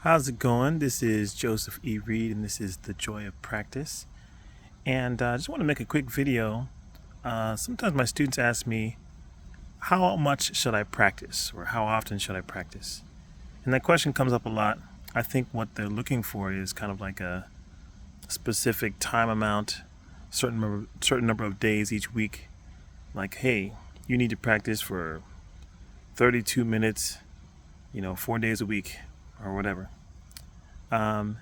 How's it going? This is Joseph E. Reed, and this is The Joy of Practice. And I just want to make a quick video. Sometimes my students ask me, how much should I practice, or how often should I practice? And that question comes up a lot. I think what they're looking for is kind of like a specific time amount, certain number of days each week. Like, hey, you need to practice for 32 minutes, 4 days a week, or whatever. Um,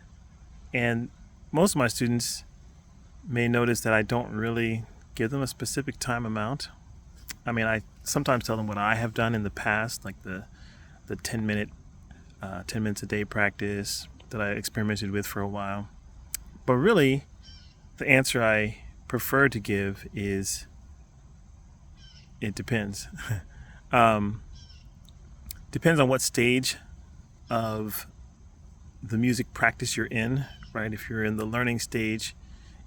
and most of my students may notice that I don't really give them a specific time amount. I mean, I sometimes tell them what I have done in the past, like the 10 minutes a day practice that I experimented with for a while. But really, the answer I prefer to give is it depends. um, Depends on what stage of the music practice you're in, right? If you're in the learning stage,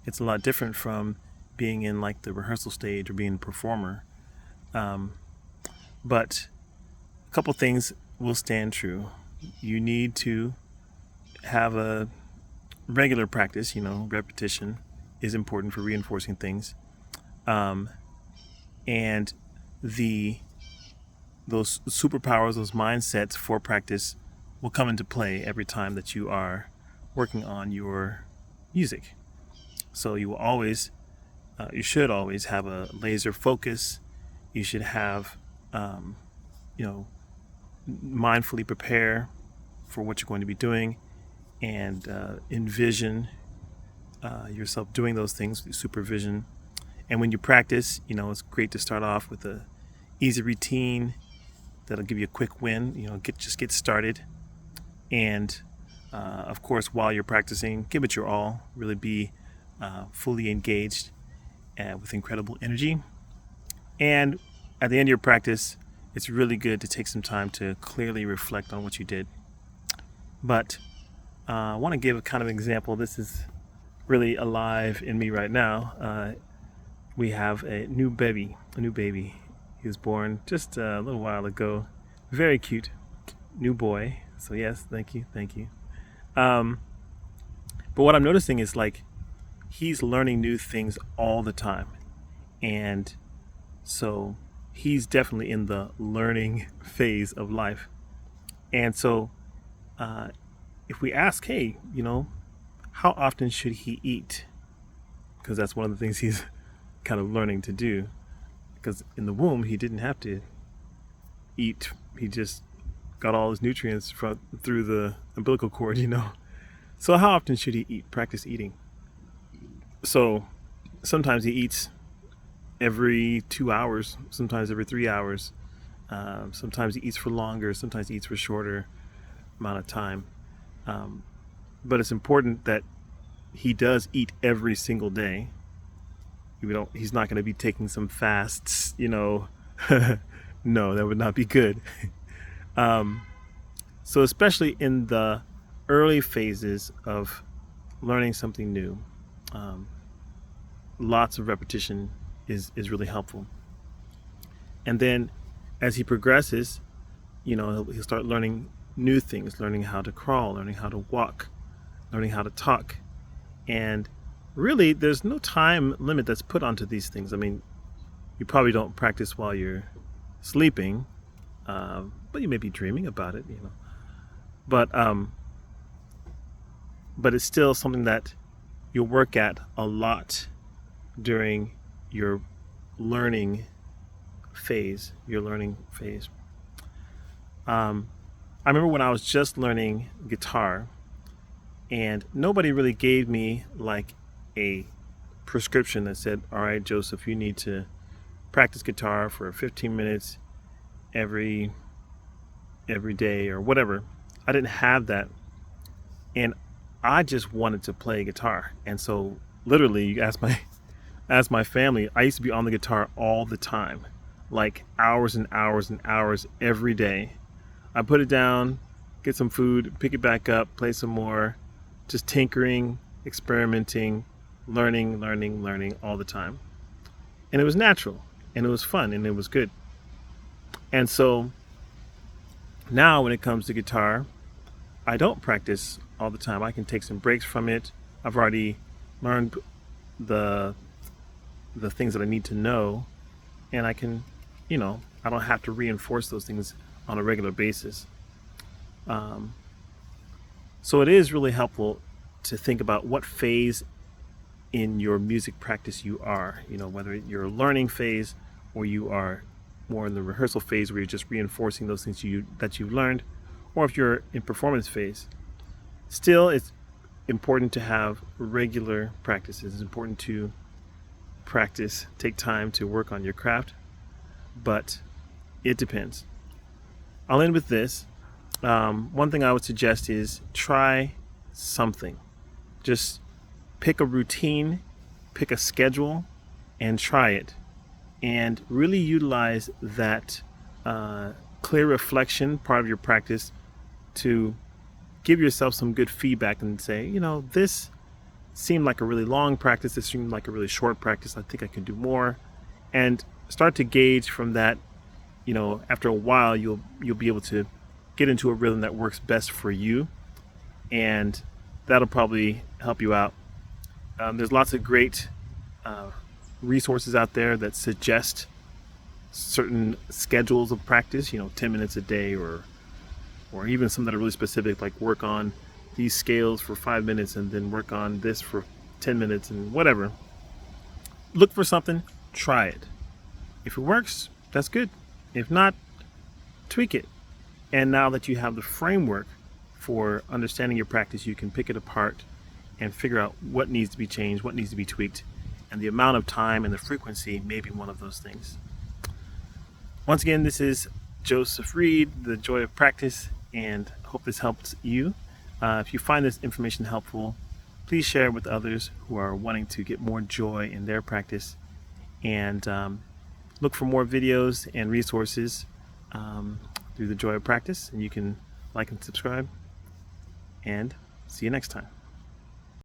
it's a lot different from being in like the rehearsal stage or being a performer. Um, but a couple things will stand true. You need to have a regular practice, repetition is important for reinforcing things. Um, and those superpowers, those mindsets for practice will come into play every time that you are working on your music. So you should always have a laser focus. You should have, you know, mindfully prepare for what you're going to be doing, and envision yourself doing those things with supervision. And when you practice, it's great to start off with a easy routine that'll give you a quick win. Just get started. And of course, while you're practicing, give it your all. Really be fully engaged with incredible energy. And at the end of your practice, it's really good to take some time to clearly reflect on what you did. But I want to give a kind of example. This is really alive in me right now. We have a new baby. He was born just a little while ago. Very cute new boy. So yes, thank you. But what I'm noticing is like he's learning new things all the time, and so he's definitely in the learning phase of life. And so, if we ask, hey, how often should he eat? Because that's one of the things he's kind of learning to do. Because in the womb, he didn't have to eat. He just got all his nutrients through the umbilical cord. So how often should he eat? Practice eating. So sometimes he eats every 2 hours, sometimes every 3 hours. Sometimes he eats for longer, sometimes he eats for shorter amount of time. But it's important that he does eat every single day. He's not going to be taking some fasts, No, that would not be good. So especially in the early phases of learning something new, lots of repetition is really helpful. And then as he progresses, he'll start learning new things, learning how to crawl, learning how to walk, learning how to talk. And really, there's no time limit that's put onto these things. I mean, you probably don't practice while you're sleeping, but you may be dreaming about it, But it's still something that you'll work at a lot during your learning phase. I remember when I was just learning guitar, and nobody really gave me like a prescription that said, all right, Joseph, you need to practice guitar for 15 minutes every day or whatever. I didn't have that, and I just wanted to play guitar. And so literally, you ask my family, I used to be on the guitar all the time, like hours and hours and hours every day. I put it down, get some food, pick it back up, play some more, just tinkering, experimenting, learning all the time. And it was natural, and it was fun, and it was good. And so now when it comes to guitar, I don't practice all the time. I can take some breaks from it. I've already learned the things that I need to know, and I can, I don't have to reinforce those things on a regular basis. So it is really helpful to think about what phase in your music practice you are, whether you're a learning phase or you are more in the rehearsal phase where you're just reinforcing those things that you've learned, or if you're in performance phase. Still, it's important to have regular practices. It's important to practice, take time to work on your craft, but it depends. I'll end with this. One thing I would suggest is try something. Just pick a routine, pick a schedule, and try it. And really utilize that clear reflection part of your practice to give yourself some good feedback and say, this seemed like a really long practice. This seemed like a really short practice. I think I can do more. And start to gauge from that. After a while, you'll be able to get into a rhythm that works best for you, and that'll probably help you out. There's lots of great resources out there that suggest certain schedules of practice, 10 minutes a day, or even some that are really specific, like work on these scales for 5 minutes and then work on this for 10 minutes and whatever. Look for something, try it. If it works, that's good. If not, tweak it. And now that you have the framework for understanding your practice, you can pick it apart and figure out what needs to be changed, what needs to be tweaked, and the amount of time and the frequency may be one of those things. Once again, this is Joseph Reed, The Joy of Practice, and I hope this helps you. If you find this information helpful, please share it with others who are wanting to get more joy in their practice, and look for more videos and resources through The Joy of Practice, and you can like and subscribe, and see you next time.